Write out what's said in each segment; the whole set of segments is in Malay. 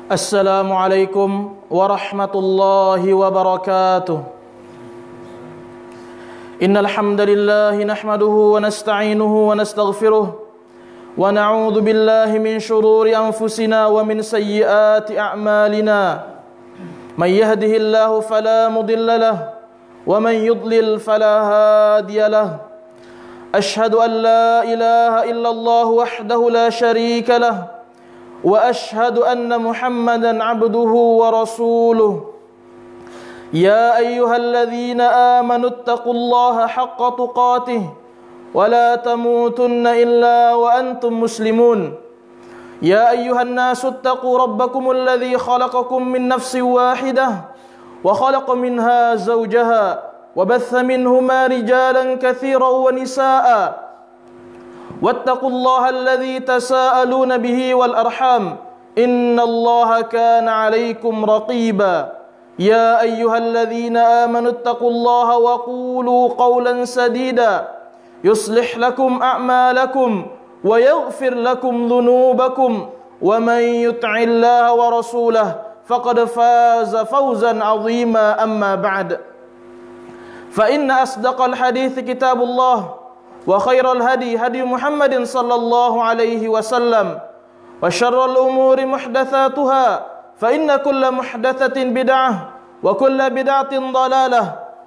Assalamualaikum warahmatullahi wabarakatuh. Innal hamdalillah nahmaduhu wa nasta'inuhu wa nastaghfiruh wa na'udzu billahi min shururi anfusina wa min sayyiati a'malina. May yahdihillahu fala mudilla lahu wa man yudlil fala hadiya lahu. Ashhadu an la ilaha illallah wahdahu la syarika lahu wa ashhadu anna Muhammadan abduhu wa rasuluh. Ya ayyuhalladzina amanu ittaqullaha haqqa tuqatih wa la tamutunna illa wa antum muslimun. Ya ayyuhan nasu ittaqu rabbakumul ladzi khalaqakum min nafsin wahidah wa khalaqa minha zawjaha وبث منهما رجالا كثيرا ونساء واتقوا الله الذي تساءلون به والأرحام إن الله كان عليكم رقيبا يا أيها الذين آمنوا اتقوا الله وقولوا قولا سديدا يصلح لكم أعمالكم ويغفر لكم ذنوبكم ومن يطع الله ورسوله فقد فاز فوزا عظيما أما بعد فإن أصدق الحديث كتاب الله وخير الهدي هدي محمد صلى الله عليه وسلم وشر الأمور محدثاتها فإن كل محدثة بدعة وكل بدعة ضلالة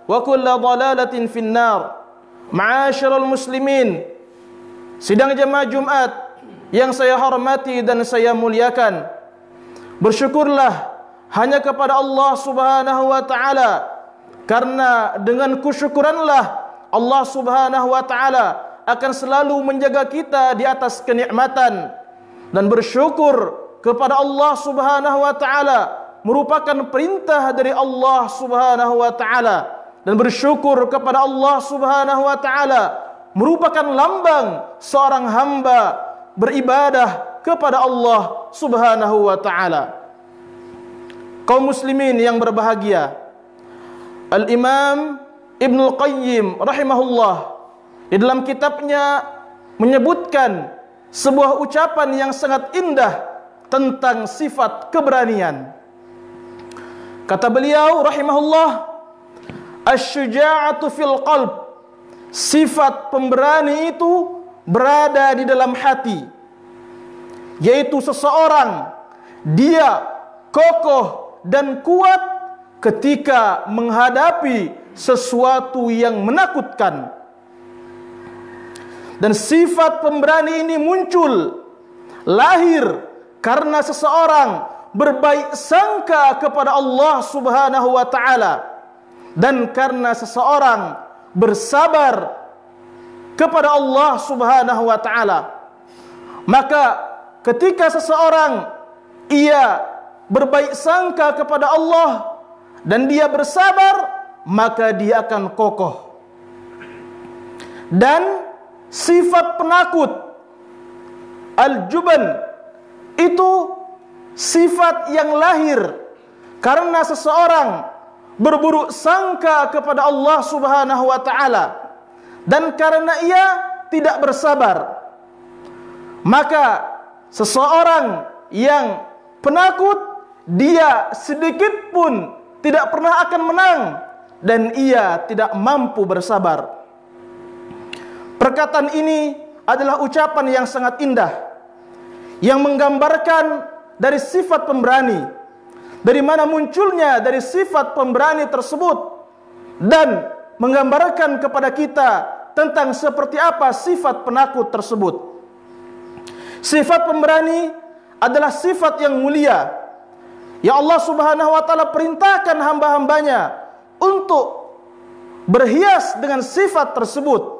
وكل ضلالة في النار. معاشر المسلمين, sidang jemaah Jumat yang saya hormati dan saya muliakan, bersyukurlah hanya kepada Allah Subhanahu wa taala, karena dengan kesyukuranlah Allah Subhanahu wa taala akan selalu menjaga kita di atas kenikmatan. Dan bersyukur kepada Allah Subhanahu wa taala merupakan perintah dari Allah Subhanahu wa taala, dan bersyukur kepada Allah Subhanahu wa taala merupakan lambang seorang hamba beribadah kepada Allah Subhanahu wa taala. Kaum muslimin yang berbahagia, Al-Imam Ibnul Qayyim rahimahullah di dalam kitabnya menyebutkan sebuah ucapan yang sangat indah tentang sifat keberanian. Kata beliau rahimahullah, asy-syuja'atu fil qalb, sifat pemberani itu berada di dalam hati, yaitu seseorang dia kokoh dan kuat ketika menghadapi sesuatu yang menakutkan. Dan sifat pemberani ini muncul, lahir karena seseorang berbaik sangka kepada Allah Subhanahu wa taala, dan karena seseorang bersabar kepada Allah Subhanahu wa taala. Maka ketika seseorang ia berbaik sangka kepada Allah dan dia bersabar, maka dia akan kokoh. Dan sifat penakut, al-juban, itu sifat yang lahir karena seseorang berburuk sangka kepada Allah Subhanahu wa taala, dan karena ia tidak bersabar. Maka seseorang yang penakut, dia sedikit pun tidak pernah akan menang, dan ia tidak mampu bersabar. Perkataan ini adalah ucapan yang sangat indah, yang menggambarkan dari sifat pemberani, dari mana munculnya dari sifat pemberani tersebut, dan menggambarkan kepada kita tentang seperti apa sifat penakut tersebut. Sifat pemberani adalah sifat yang mulia, ya Allah Subhanahu wa taala perintahkan hamba-hambanya untuk berhias dengan sifat tersebut.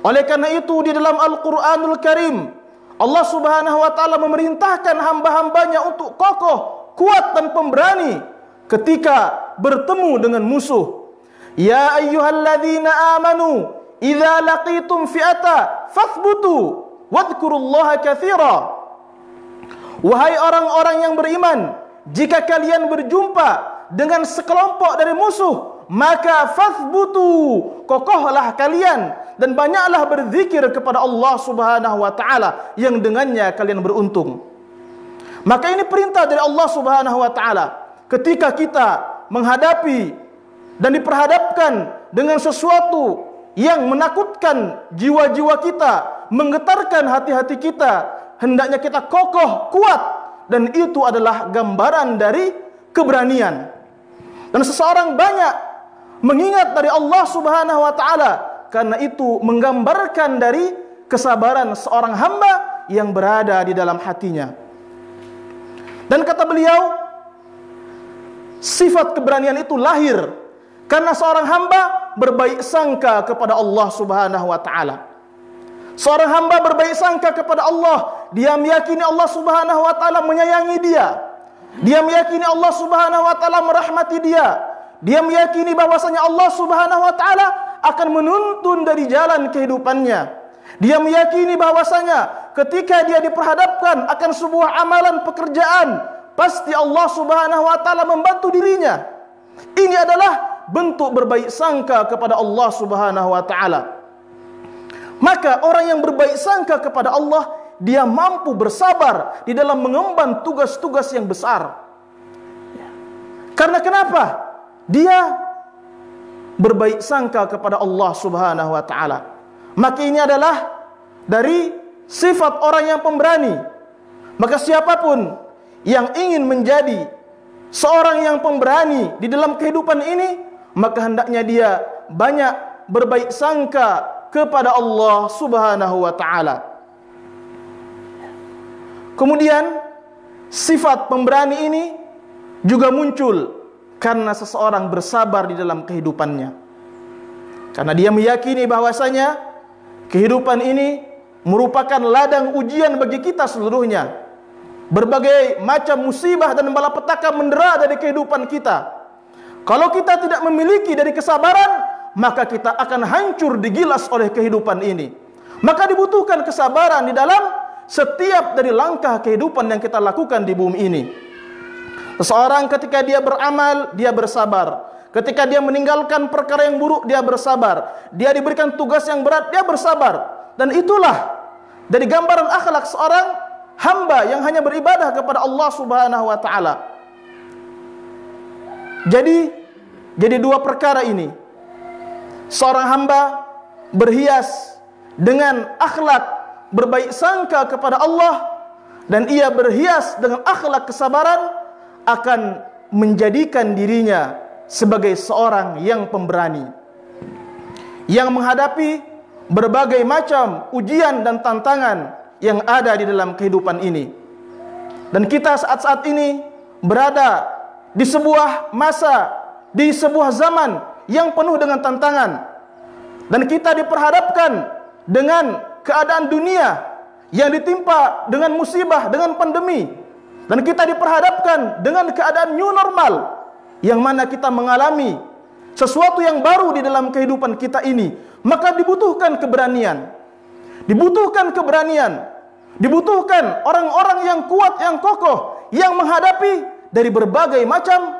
Oleh karena itu di dalam Al-Qur'anul Karim, Allah Subhanahu wa taala memerintahkan hamba-hambanya untuk kokoh, kuat dan pemberani ketika bertemu dengan musuh. Ya ayyuhalladzina amanu idza laqitum fi'ata fathbutu wadhkurullaha katsira. Wahai orang-orang yang beriman, jika kalian berjumpa dengan sekelompok dari musuh, maka fathbutu, kokohlah kalian dan banyaklah berzikir kepada Allah Subhanahu wa taala yang dengannya kalian beruntung. Maka ini perintah dari Allah Subhanahu wa taala. Ketika kita menghadapi dan diperhadapkan dengan sesuatu yang menakutkan jiwa-jiwa kita, menggetarkan hati-hati kita, hendaknya kita kokoh, kuat, dan itu adalah gambaran dari keberanian. Dan seseorang banyak mengingat dari Allah Subhanahu wa taala, karena itu menggambarkan dari kesabaran seorang hamba yang berada di dalam hatinya. Dan kata beliau, sifat keberanian itu lahir karena seorang hamba berbaik sangka kepada Allah Subhanahu wa taala. Seorang hamba berbaik sangka kepada Allah, dia meyakini Allah Subhanahu wa taala menyayangi dia. Dia meyakini Allah Subhanahu wa taala merahmati dia. Dia meyakini bahwasanya Allah Subhanahu wa taala akan menuntun dari jalan kehidupannya. Dia meyakini bahwasanya ketika dia diperhadapkan akan sebuah amalan pekerjaan, pasti Allah Subhanahu wa taala membantu dirinya. Ini adalah bentuk berbaik sangka kepada Allah Subhanahu wa taala. Maka orang yang berbaik sangka kepada Allah, dia mampu bersabar di dalam mengemban tugas-tugas yang besar. Karena kenapa? Dia berbaik sangka kepada Allah Subhanahu wa taala. Maka ini adalah dari sifat orang yang pemberani. Maka siapapun yang ingin menjadi seorang yang pemberani di dalam kehidupan ini, maka hendaknya dia banyak berbaik sangka kepada Allah Subhanahu wa taala. Kemudian sifat pemberani ini juga muncul karena seseorang bersabar di dalam kehidupannya. Karena dia meyakini bahwasanya kehidupan ini merupakan ladang ujian bagi kita seluruhnya. Berbagai macam musibah dan malapetaka mendera dari kehidupan kita. Kalau kita tidak memiliki dari kesabaran, maka kita akan hancur digilas oleh kehidupan ini. Maka dibutuhkan kesabaran di dalam setiap dari langkah kehidupan yang kita lakukan di bumi ini. Seseorang ketika dia beramal, dia bersabar. Ketika dia meninggalkan perkara yang buruk, dia bersabar. Dia diberikan tugas yang berat, dia bersabar. Dan itulah dari gambaran akhlak seorang hamba yang hanya beribadah kepada Allah Subhanahu wa taala. Jadi dua perkara ini. Seorang hamba berhias dengan akhlak berbaik sangka kepada Allah, dan ia berhias dengan akhlak kesabaran, akan menjadikan dirinya sebagai seorang yang pemberani, yang menghadapi berbagai macam ujian dan tantangan yang ada di dalam kehidupan ini. Dan kita saat-saat ini berada di sebuah masa, di sebuah zaman yang penuh dengan tantangan. Dan kita diperhadapkan dengan keadaan dunia yang ditimpa dengan musibah, dengan pandemi. Dan kita diperhadapkan dengan keadaan new normal, yang mana kita mengalami sesuatu yang baru di dalam kehidupan kita ini. Maka dibutuhkan keberanian. Dibutuhkan keberanian. Dibutuhkan orang-orang yang kuat, yang kokoh, yang menghadapi dari berbagai macam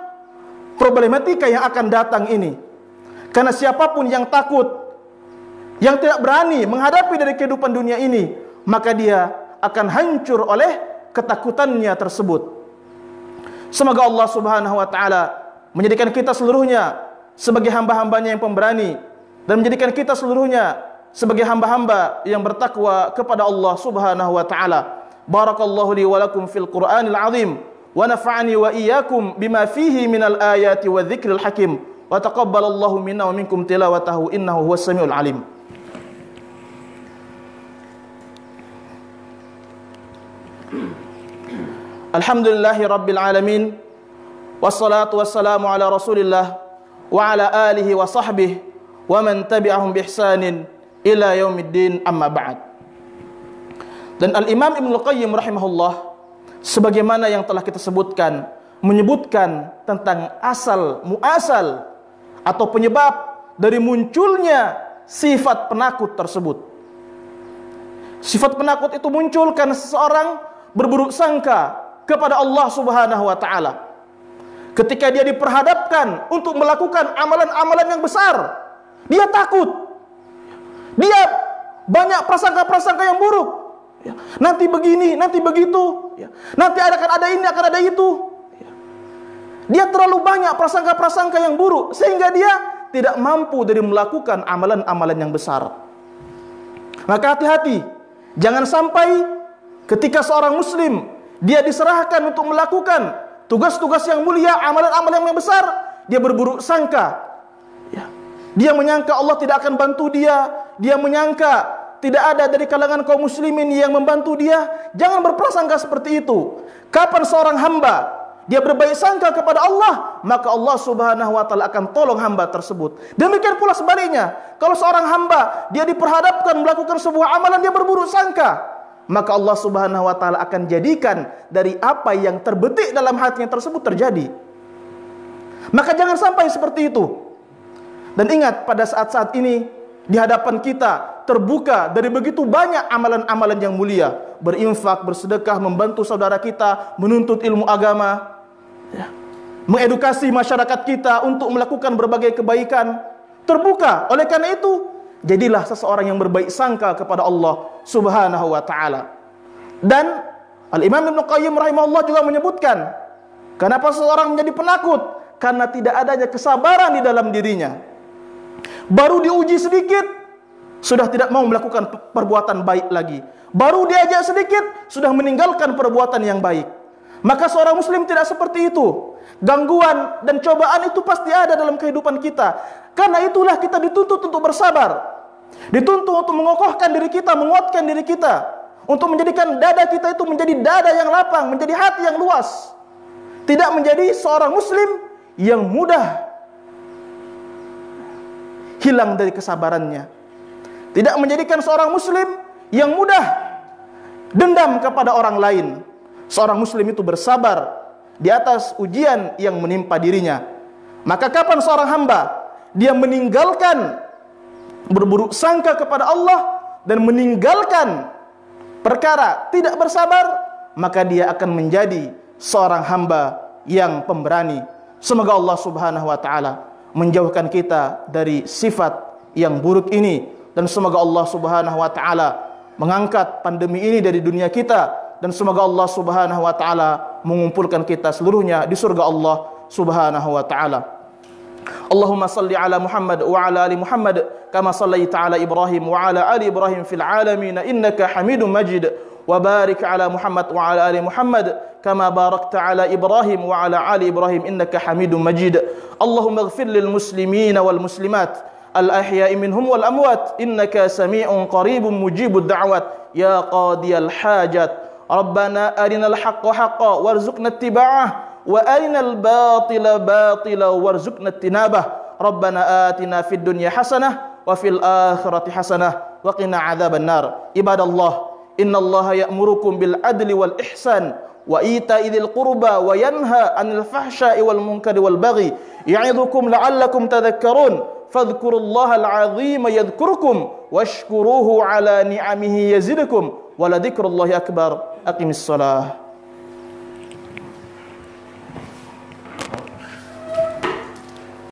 problematika yang akan datang ini. Karena siapapun yang takut, yang tidak berani menghadapi dari kehidupan dunia ini, maka dia akan hancur oleh ketakutannya tersebut. Semoga Allah Subhanahu wa taala menjadikan kita seluruhnya sebagai hamba-hambanya yang pemberani, dan menjadikan kita seluruhnya sebagai hamba-hamba yang bertakwa kepada Allah Subhanahu wa taala. Barakallahu li wa lakum fil Qur'anil azim, wa nafa'ani wa iyyakum bima fihi minal ayati wa dzikril hakim, wa taqabbalallahu minna wa minkum tilawatahu innahu huwas samiul alim. Alhamdulillahi rabbil alamin, wassalatu wassalamu ala rasulillah wa ala alihi wa sahbihi wa man tabi'ahum bi ihsanin ila yaumiddin, amma ba'd. Dan Al-Imam Ibnu Qayyim rahimahullah, sebagaimana yang telah kita sebutkan, menyebutkan tentang asal muasal atau penyebab dari munculnya sifat penakut tersebut. Sifat penakut itu muncul karena seseorang berburuk sangka kepada Allah Subhanahu wa taala. Ketika dia diperhadapkan untuk melakukan amalan-amalan yang besar, dia takut. Dia banyak prasangka-prasangka yang buruk. Nanti begini, nanti begitu. ya. Nanti akan ada ini, akan ada itu. Ya. Dia terlalu banyak prasangka-prasangka yang buruk sehingga dia tidak mampu dari melakukan amalan-amalan yang besar. Maka hati-hati, jangan sampai ketika seorang muslim dia diserahkan untuk melakukan tugas-tugas yang mulia, amalan-amalan yang besar, dia berburuk sangka. Ya. Dia menyangka Allah tidak akan bantu dia. Dia menyangka tidak ada dari kalangan kaum muslimin yang membantu dia. Jangan berprasangka seperti itu. Kapan seorang hamba dia berbaik sangka kepada Allah, maka Allah Subhanahu wa taala akan tolong hamba tersebut. Demikian pula sebaliknya, kalau seorang hamba dia diperhadapkan melakukan sebuah amalan dia berburuk sangka, maka Allah Subhanahu wa taala akan jadikan dari apa yang terbetik dalam hatinya tersebut terjadi. Maka jangan sampai seperti itu. Dan ingat, pada saat-saat ini di hadapan kita terbuka dari begitu banyak amalan-amalan yang mulia. Berinfak, bersedekah, membantu saudara kita, menuntut ilmu agama, ya, mengedukasi masyarakat kita untuk melakukan berbagai kebaikan. Terbuka. Oleh karena itu, jadilah seseorang yang berbaik sangka kepada Allah Subhanahu wa ta'ala. Dan Al-Imam Ibnu Qayyim rahimahullah juga menyebutkan, kenapa seseorang menjadi penakut? Karena tidak adanya kesabaran di dalam dirinya. Baru diuji sedikit, sudah tidak mau melakukan perbuatan baik lagi. Baru diajak sedikit, sudah meninggalkan perbuatan yang baik. Maka seorang muslim tidak seperti itu. Gangguan dan cobaan itu pasti ada dalam kehidupan kita. Karena itulah kita dituntut untuk bersabar. Dituntut untuk mengokohkan diri kita, menguatkan diri kita. Untuk menjadikan dada kita itu menjadi dada yang lapang, menjadi hati yang luas. Tidak menjadi seorang muslim yang mudah hilang dari kesabarannya. Tidak menjadikan seorang muslim yang mudah dendam kepada orang lain. Seorang muslim itu bersabar di atas ujian yang menimpa dirinya. Maka kapan seorang hamba dia meninggalkan berburuk sangka kepada Allah dan meninggalkan perkara tidak bersabar, maka dia akan menjadi seorang hamba yang pemberani. Semoga Allah Subhanahu wa ta'ala menjauhkan kita dari sifat yang buruk ini, dan semoga Allah Subhanahu wa ta'ala mengangkat pandemi ini dari dunia kita, dan semoga Allah Subhanahu wa ta'ala mengumpulkan kita seluruhnya di surga Allah Subhanahu wa ta'ala. Allahumma salli ala Muhammad wa ala ali Muhammad kama sallaita ala Ibrahim wa ala ali Ibrahim fil alamin innaka Hamidum Majid, wa barik ala Muhammad wa ala ali Muhammad kama barakta ala Ibrahim wa ala ali Ibrahim innaka Hamidum Majid. Allahumma ighfir lil muslimina wal muslimat al ahya'i minhum wal amwat innaka sami'un qaribun mujibud da'wat ya qadiyal hajat. Rabbana arinal haqqa haqqan warzuqna ittiba'ah wa arinal batila batila warzuqna ijtinabah. Rabbana atina fid dunya hasanah wa fil akhirati hasanah wa qina adzaban nar. Ibadallah, innallaha ya'murukum bil adli wal ihsan wa ita'i dzil qurba wa yanha 'anil fahsya'i wal munkari wal baghi ya'idzukum la'allakum tadhakkarun. Fadhkurullaha al-'azima yadhkurkum washkuruhu 'ala ni'amihi yazidkum wa la dzikrullahi akbar. Aqimis shalah.